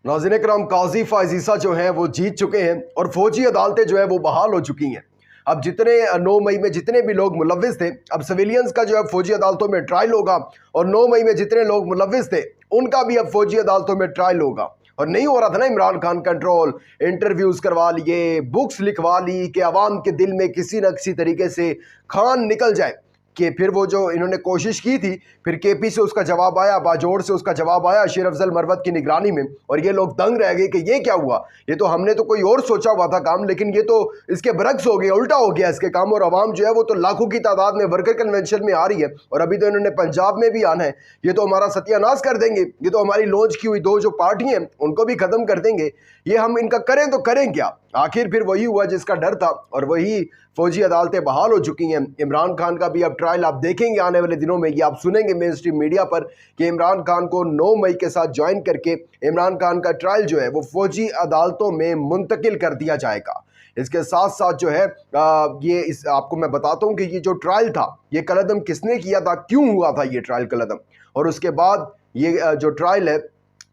नाज़रीन इकराम, काजी फाइज ईसा जो है वो जीत चुके हैं और फौजी अदालतें जो है वो बहाल हो चुकी हैं। अब जितने 9 मई में जितने भी लोग मुलव्विस थे, अब सिविलियंस का जो है फौजी अदालतों में ट्रायल होगा और 9 मई में जितने लोग मुलव्विस थे उनका भी अब फौजी अदालतों में ट्रायल होगा। और नहीं हो रहा था ना इमरान खान कंट्रोल, इंटरव्यूज करवा लिए, बुक्स लिखवा ली कि अवाम के दिल में किसी न किसी तरीके से खान निकल जाए। कि फिर वो जो इन्होंने कोशिश की थी, फिर केपी से उसका जवाब आया, बाजोड़ से उसका जवाब आया शेर अफजल मरवत की निगरानी में, और ये लोग दंग रह गए कि ये क्या हुआ, ये तो हमने तो कोई और सोचा हुआ था काम, लेकिन ये तो इसके बरक्स हो गया, उल्टा हो गया इसके काम। और अवाम जो है वो तो लाखों की तादाद में वर्कर कन्वेंशन में आ रही है और अभी तो इन्होंने पंजाब में भी आना है। ये तो हमारा सत्यानाश कर देंगे, ये तो हमारी लॉन्च की हुई 2 जो पार्टियां हैं उनको भी खत्म कर देंगे। ये हम इनका करें तो करें क्या। आखिर फिर वही हुआ जिसका डर था और वही फौजी अदालतें बहाल हो चुकी हैं। इमरान खान का भी अब ट्रायल आप देखेंगे आने वाले दिनों में, ये आप सुनेंगे मेन स्ट्रीम मीडिया पर कि इमरान खान को 9 मई के साथ ज्वाइन करके इमरान खान का ट्रायल जो है वो फौजी अदालतों में मुंतकिल कर दिया जाएगा। इसके साथ साथ जो है आपको मैं बताता हूँ कि ये जो ट्रायल था ये कलअदम किसने किया था, क्यों हुआ था ये ट्रायल कलअदम, और उसके बाद ये जो ट्रायल है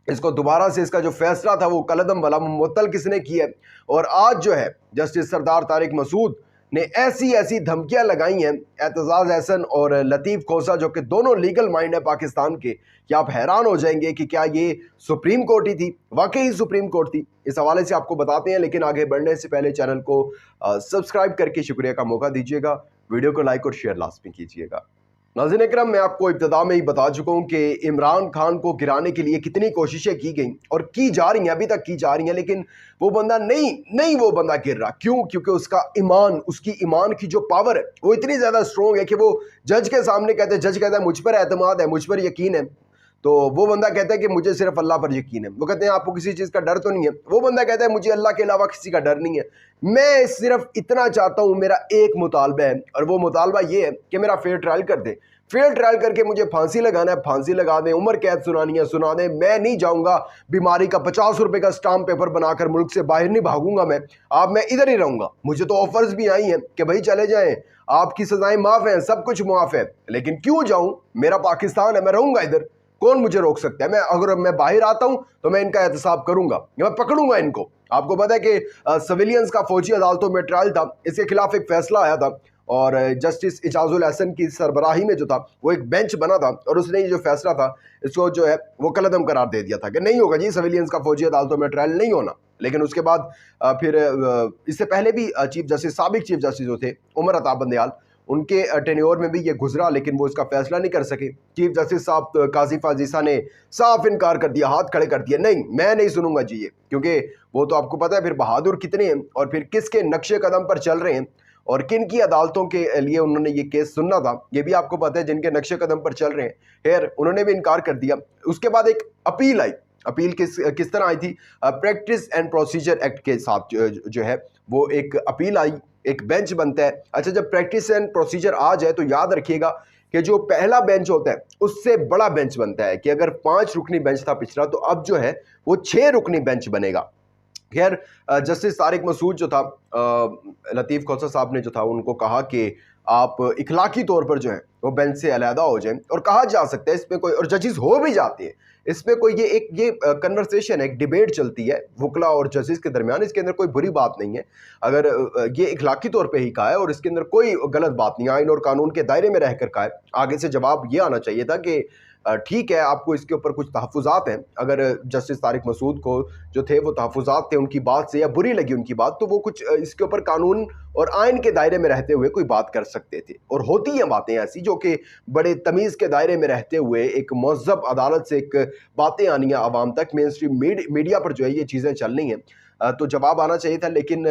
इसको दोबारा से इसका जो फैसला था वो कलअदम वाला मुअत्तल किसने किया। और आज जो है जस्टिस सरदार तारिक मसूद ने ऐसी ऐसी धमकियां लगाई हैं एतजाज एहसन और लतीफ़ खोसा, जो कि दोनों लीगल माइंड है पाकिस्तान के, कि आप हैरान हो जाएंगे कि क्या ये सुप्रीम कोर्ट ही थी, वाकई ही सुप्रीम कोर्ट थी। इस हवाले से आपको बताते हैं, लेकिन आगे बढ़ने से पहले चैनल को सब्सक्राइब करके शुक्रिया का मौका दीजिएगा, वीडियो को लाइक और शेयर लाजमी कीजिएगा। नाज़रीन इकराम, मैं आपको इब्तिदा में ही बता चुका हूँ कि इमरान खान को गिराने के लिए कितनी कोशिशें की गई और की जा रही हैं, अभी तक की जा रही हैं, लेकिन वो बंदा नहीं वो बंदा गिर रहा। क्यों? क्योंकि उसकी ईमान की जो पावर है वो इतनी ज़्यादा स्ट्रॉन्ग है कि वो जज के सामने जज कहता है मुझ पर एतमाद है, मुझ पर यकीन है, तो वो बंदा कहता है कि मुझे सिर्फ अल्लाह पर यकीन है। वो कहते हैं आपको किसी चीज़ का डर तो नहीं है, वो बंदा कहता है मुझे अल्लाह के अलावा किसी का डर नहीं है। मैं सिर्फ इतना चाहता हूँ, मेरा एक मुतालबा है और वो मुतालबा ये है कि मेरा फेयर ट्रायल कर दे, फेयर ट्रायल करके मुझे फांसी लगाना है, फांसी लगा दें, उम्र कैद सुनानी है सुना दें। मैं नहीं जाऊंगा बीमारी का 50 रुपए का स्टाम्प पेपर बनाकर मुल्क से बाहर नहीं भागूंगा मैं इधर ही रहूंगा। मुझे तो ऑफर्स भी आई हैं कि भाई चले जाएं, आपकी सजाएं माफ हैं, सब कुछ माफ है, लेकिन क्यों जाऊं, मेरा पाकिस्तान है, मैं रहूंगा इधर, कौन मुझे रोक सकता है। अगर मैं बाहर आता हूं तो मैं इनका एहतसाब करूंगा, मैं पकड़ूंगा इनको। आपको पता है कि सिविलियंस का फौजी अदालतों में ट्रायल था, इसके खिलाफ एक फैसला आया था और जस्टिस इजाजुल हसन की सरबराही में जो था वो एक बेंच बना था और उसने ये जो फैसला था इसको जो है वो कलअदम करार दे दिया था कि नहीं होगा जी, सिविलियंस का फौजी अदालतों में ट्रायल नहीं होना। लेकिन उसके बाद फिर इससे पहले भी साबिक चीफ जस्टिस जो थे उमर अता बंदयाल, उनके टेन्योर में भी ये गुजरा, लेकिन वो इसका फैसला नहीं कर सके। चीफ जस्टिस साहब काजी फाइज ईसा ने साफ इनकार कर दिया, हाथ खड़े कर दिया, नहीं मैं नहीं सुनूंगा जी ये, क्योंकि वो तो आपको पता है फिर बहादुर कितने हैं और फिर किसके नक्शे कदम पर चल रहे हैं और किन की अदालतों के लिए उन्होंने ये केस सुनना था, ये भी आपको पता है, जिनके नक्शे कदम पर चल रहे हैं। खैर उन्होंने भी इनकार कर दिया। उसके बाद एक अपील आई। अपील किस तरह आई थी? प्रैक्टिस एंड प्रोसीजर एक्ट के साथ जो है वो एक अपील आई, एक बेंच बनता है। अच्छा, जब प्रैक्टिस एंड प्रोसीजर आ जाए तो याद रखिएगा कि जो पहला बेंच होता है उससे बड़ा बेंच बनता है, कि अगर 5 रुकनी बेंच था पिछला तो अब जो है वो 6 रुकनी बेंच बनेगा। खैर जस्टिस तारिक मसूद जो था, लतीफ़ खोसा साहब ने जो था उनको कहा कि आप इखलाकी तौर पर जो है वो बेंच से अलहदा हो जाएं, और कहा जा सकता है इसमें कोई, और जजेस हो भी जाते हैं, इसमें कोई ये कन्वर्सेशन है, एक डिबेट चलती है वकला और जजेस के दरमियान, इसके अंदर कोई बुरी बात नहीं है। अगर ये इखलाकी तौर पे ही कहा है और इसके अंदर कोई गलत बात नहीं, आइन और कानून के दायरे में रहकर कहा है, आगे से जवाब ये आना चाहिए था कि ठीक है आपको इसके ऊपर कुछ तहफ़्फ़ुज़ात हैं। अगर जस्टिस तारिक मसूद को जो थे वो तहफ़्फ़ुज़ात थे उनकी बात से, या बुरी लगी उनकी बात, तो वो कुछ इसके ऊपर कानून और आइन के दायरे में रहते हुए कोई बात कर सकते थे। और होती हैं बातें ऐसी जो कि बड़े तमीज़ के दायरे में रहते हुए एक मुहज़्ज़ब अदालत से एक बातें आनी हैं आवाम तक, मेन स्ट्रीम मीडिया पर जो है ये चीज़ें चलनी हैं, तो जवाब आना चाहिए था। लेकिन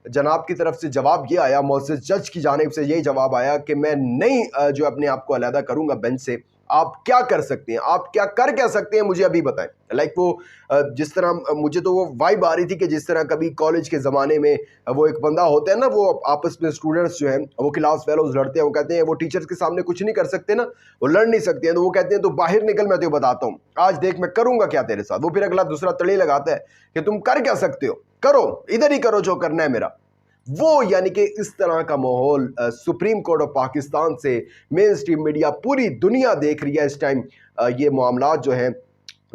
जनाब की तरफ से जवाब ये आया, मुअज़्ज़ज़ जज की जानिब से यही जवाब आया कि मैं नहीं जो अपने आप को अलहदा करूँगा बेंच से। आप क्या कर सकते हैं, आप क्या सकते हैं, मुझे अभी बताएं। लाइक वो जिस तरह मुझे तो वो वाइब आ रही थी कि जिस तरह कभी कॉलेज के ज़माने में वो एक बंदा होता है ना, वो आपस में स्टूडेंट्स जो हैं वो क्लास फेलोज लड़ते हैं, वो कहते हैं वो टीचर्स के सामने कुछ नहीं कर सकते ना, वो लड़ नहीं सकते हैं, तो वो कहते हैं तो बाहर निकल, मैं तो बताता हूँ, आज देख मैं करूँगा क्या तेरे साथ। वो फिर अगला दूसरा तड़ी लगाता है कि तुम कर क्या सकते हो, करो, इधर ही करो जो करना है मेरा। वो यानी कि इस तरह का माहौल सुप्रीम कोर्ट ऑफ पाकिस्तान से मेन स्ट्रीम मीडिया पूरी दुनिया देख रही है इस टाइम। ये मामलात जो हैं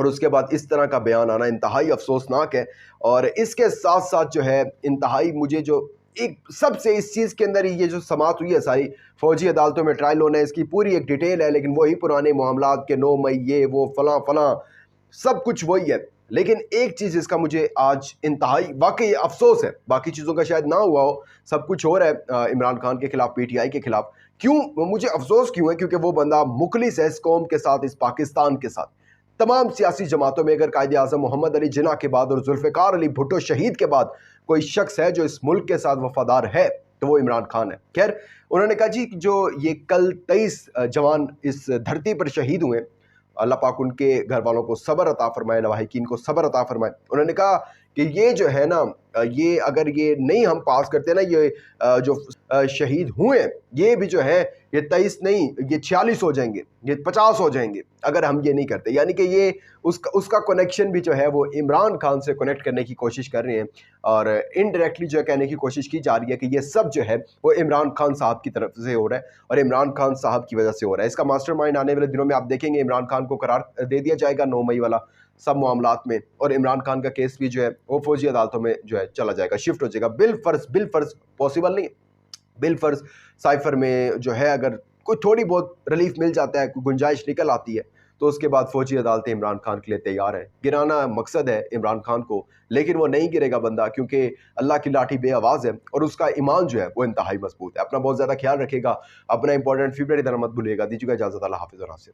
और उसके बाद इस तरह का बयान आना इंतहाई अफसोसनाक है। और इसके साथ साथ जो है इंतहाई मुझे जो एक सबसे इस चीज़ के अंदर ये जो समात हुई है सारी फौजी अदालतों में ट्रायल होना है, इसकी पूरी एक डिटेल है, लेकिन वही पुराने मामलात के 9 मई ये वो फलां फलां सब कुछ वही है। लेकिन एक चीज़ इसका मुझे आज इंतहाई वाकई अफसोस है, बाकी चीज़ों का शायद ना हुआ हो, सब कुछ हो रहा है इमरान खान के खिलाफ, पीटीआई के खिलाफ। क्यों मुझे अफसोस क्यों है? क्योंकि वो बंदा मुखलिस है इस कौम के साथ, इस पाकिस्तान के साथ। तमाम सियासी जमातों में अगर कायदे आज़म मोहम्मद अली जिन्ना के बाद और जुल्फ़िकार अली भुट्टो शहीद के बाद कोई शख्स है जो इस मुल्क के साथ वफादार है तो वो इमरान खान है। खैर, उन्होंने कहा जी जो ये कल 23 जवान इस धरती पर शहीद हुए, अल्लाह पाक उनके घर वालों को सब्र अता फरमाए, लवाहिकीन को सब्र अता फरमाए। उन्होंने कहा कि ये जो है ना, ये अगर ये नहीं हम पास करते ना, ये जो शहीद हुए ये भी जो है ये 23 नहीं, ये 46 हो जाएंगे, ये 50 हो जाएंगे अगर हम ये नहीं करते। यानी कि ये उसका कनेक्शन भी जो है वो इमरान खान से कनेक्ट करने की कोशिश कर रहे हैं और इनडायरेक्टली जो कहने की कोशिश की जा रही है कि ये सब जो है वो इमरान खान साहब की तरफ से हो रहा है और इमरान खान साहब की वजह से हो रहा है। इसका मास्टरमाइंड आने वाले दिनों में आप देखेंगे इमरान खान को करार दे दिया जाएगा 9 मई वाला सब मामलात में, और इमरान खान का केस भी जो है वो फौजी अदालतों में जो है चला जाएगा, शिफ्ट हो जाएगा। बिल फर्ज पॉसिबल नहीं है, बिल फर्ज साइफर में जो है अगर कोई थोड़ी बहुत रिलीफ मिल जाता है, कोई गुंजाइश निकल आती है, तो उसके बाद फौजी अदालतें इमरान खान के लिए तैयार है। गिराना मकसद है इमरान खान को, लेकिन वो नहीं गिरेगा बंदा, क्योंकि अल्लाह की लाठी बेआवाज़ है और उसका ईमान जो है वो इंतहाई मजबूत है। अपना बहुत ज़्यादा ख्याल रखेगा, अपना इंपॉर्टेंट फीडबैक इधर मत भूलिएगा। दीजिएगा इजाज़त, अल्लाह हाफ़िज़ और नासिर।